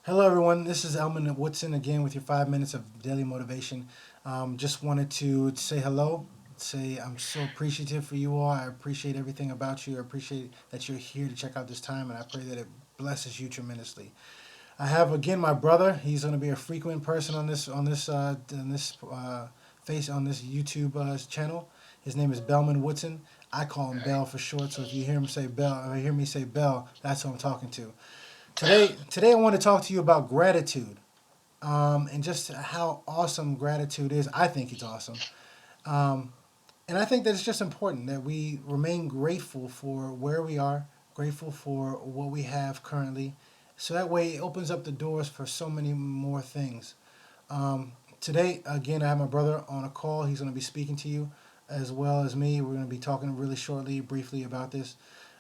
Hello, everyone. This is Elman Woodson again with your 5 minutes of daily motivation. Just wanted to say hello. Say I'm so appreciative for you all. I appreciate everything about you. I appreciate that you're here to check out this time, and I pray that it blesses you tremendously. I have again my brother. He's going to be a frequent person on this face on this YouTube channel. His name is Bellman Woodson. I call him Hey. Bell for short. So if you hear him say Bell, or hear me say Bell, that's who I'm talking to. Today I want to talk to you about gratitude, and just how awesome gratitude is. I think it's awesome, um, and I think that it's just important that we remain grateful for where we are, grateful for what we have currently, so that way it opens up the doors for so many more things. Today, again, I have my brother on a call. He's going to be speaking to you as well as me. We're going to be talking really shortly, briefly about this.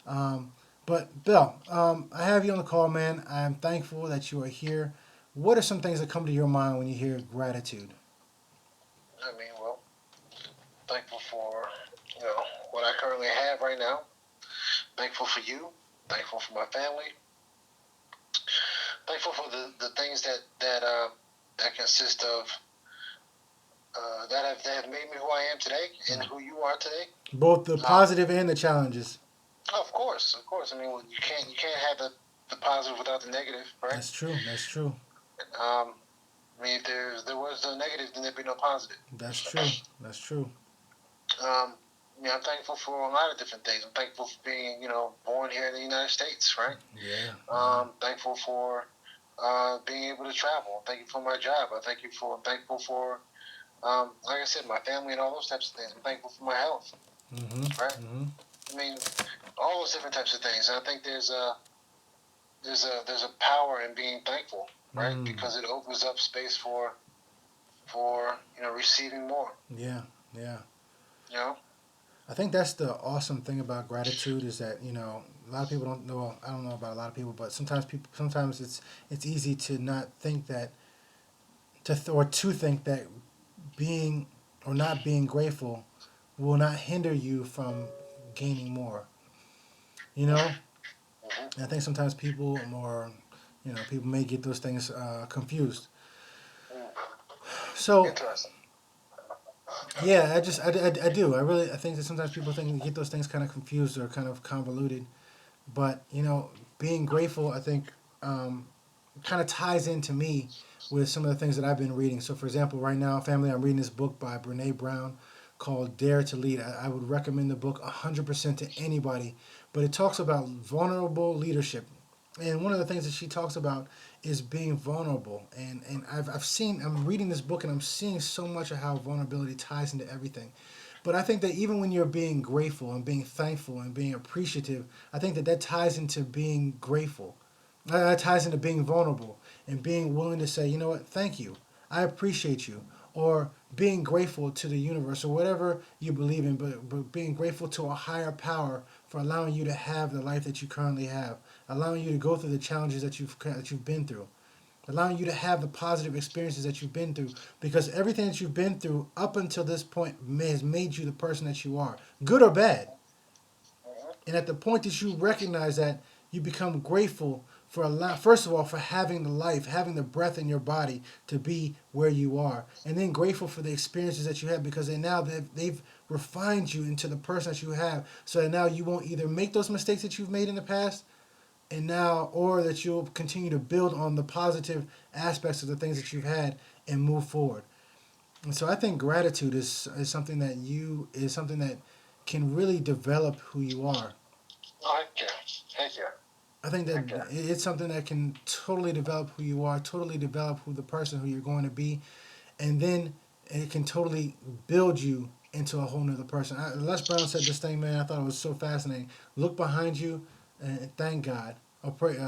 Um, but Bill, I have you on the call, man. I'm thankful that you are here. What are some things that come to your mind when you hear gratitude? Well, thankful for you know what I currently have right now. Thankful for you. Thankful for my family. Thankful for the things that consist of that have made me who I am today and who you are today. Both the Um, positive and the challenges. of course. Well, you can't have the positive without the negative, right? That's true. That's true. If there was no negative, then there'd be no positive. That's true. That's true. Um, I'm thankful for a lot of different things. I'm thankful for being, born here in the United States, right? Yeah. Yeah. Thankful for being able to travel. I'm thankful for my job. I'm thankful for, like I said, my family and all those types of things. I'm thankful for my health, Mm-hmm. right? Mm-hmm. I mean, all those different types of things. And I think there's a power in being thankful, right? Mm. Because it opens up space for receiving more. Yeah. Yeah. You know. I think that's the awesome thing about gratitude is that a lot of people don't know. I don't know about a lot of people, but sometimes it's easy to not think that or to think that being or not being grateful will not hinder you from gaining more. You know, and I Mm-hmm. think sometimes people may get those things confused. Mm. So Interesting. yeah, I do. I think that sometimes people think they get those things kind of confused or kind of convoluted. But being grateful, I think, kind of ties into me with some of the things that I've been reading. So, for example, right now, family, I'm reading this book by Brene Brown called Dare to Lead. I would recommend the book 100% to anybody. But it talks about vulnerable leadership. And one of the things that she talks about is being vulnerable. And I'm reading this book and I'm seeing so much of how vulnerability ties into everything. But I think that even when you're being grateful and being thankful and being appreciative, I think that ties into being grateful. That ties into being vulnerable and being willing to say, you know what, thank you. I appreciate you. Or being grateful to the universe or whatever you believe in, but being grateful to a higher power for allowing you to have the life that you currently have, allowing you to go through the challenges that you've been through, allowing you to have the positive experiences that you've been through, because everything that you've been through up until this point has made you the person that you are, good or bad. Mm-hmm. And at the point that you recognize that, you become grateful for first of all, for having the life, having the breath in your body to be where you are, and then grateful for the experiences that you have, because they've refined you into the person that you have, so that now you won't either make those mistakes that you've made in the past, and now, or that you'll continue to build on the positive aspects of the things that you've had and move forward. And so I think gratitude is something that can really develop who you are. Oh, heck yeah. Heck yeah. I think that Heck yeah. it's something that can totally develop who you are, totally develop who the person who you're going to be, and then it can totally build you into a whole nother person. Les Brown said this thing, man. I thought it was so fascinating. Look behind you and thank God. Or pray.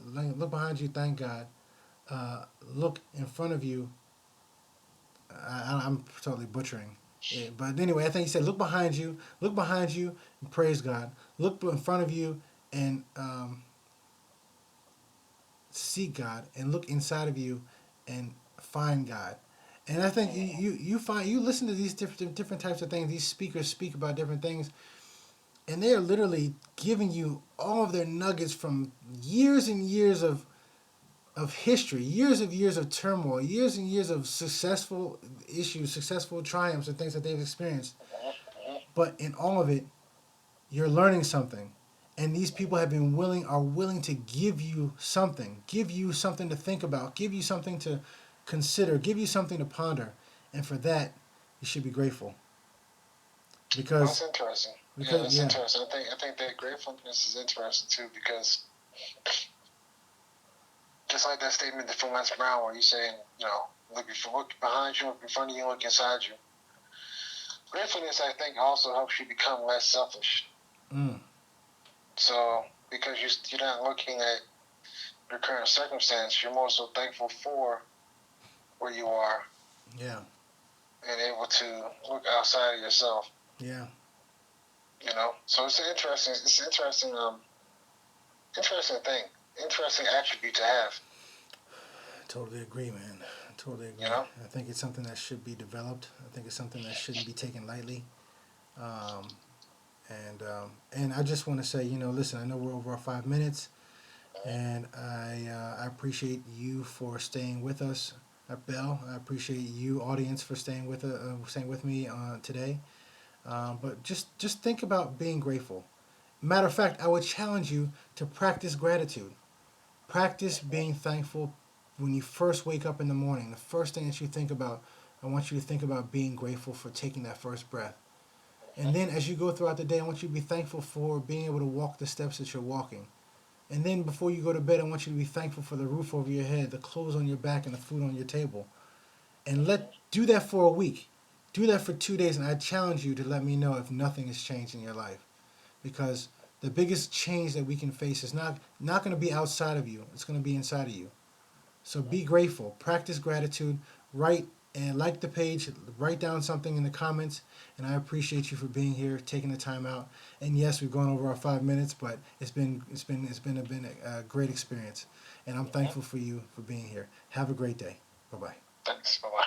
Look behind you, thank God. Look in front of you. I'm totally butchering it, but anyway, I think he said, look behind you, and praise God. Look in front of you and seek God, and look inside of you and find God. And I think you listen to these different types of things. These speakers speak about different things, and they are literally giving you all of their nuggets from years and years of of history, years of turmoil, years and years of successful issues, successful triumphs, and things that they've experienced. But in all of it, you're learning something, and these people are willing to give you something to think about, give you something to consider, give you something to ponder, and for that, you should be grateful. That's Because interesting. Yeah, because that's yeah, interesting. I think that gratefulness is interesting too because just like that statement from Les Brown where you saying, look behind you, look in front of you, look inside you. Gratefulness, I think, also helps you become less selfish. mm, So because you're not looking at your current circumstance, you're more so thankful for where you are yeah, and able to look outside of yourself. yeah, So it's interesting thing, interesting attribute to have. totally agree, man. Totally You agree. know, I think it's something that should be developed. I think it's something that shouldn't be taken lightly. Um, and I just want to say, listen, I know we're over our 5 minutes, and I appreciate you for staying with us at Bell. I appreciate you, audience, for staying with me today. But just think about being grateful. Matter of fact, I would challenge you to practice gratitude. Practice being thankful when you first wake up in the morning. The first thing that you think about, I want you to think about being grateful for taking that first breath. And then as you go throughout the day, I want you to be thankful for being able to walk the steps that you're walking. And then before you go to bed, I want you to be thankful for the roof over your head, the clothes on your back, and the food on your table. And do that for a week. Do that for 2 days, and I challenge you to let me know if nothing has changed in your life. Because the biggest change that we can face is not going to be outside of you. It's going to be inside of you. So be grateful. Practice gratitude. Write and like the page. Write down something in the comments. And I appreciate you for being here, taking the time out. And yes, we've gone over our 5 minutes, but it's been a great experience. And I'm thankful for you for being here. Have a great day. Bye bye. thanks. Bye bye.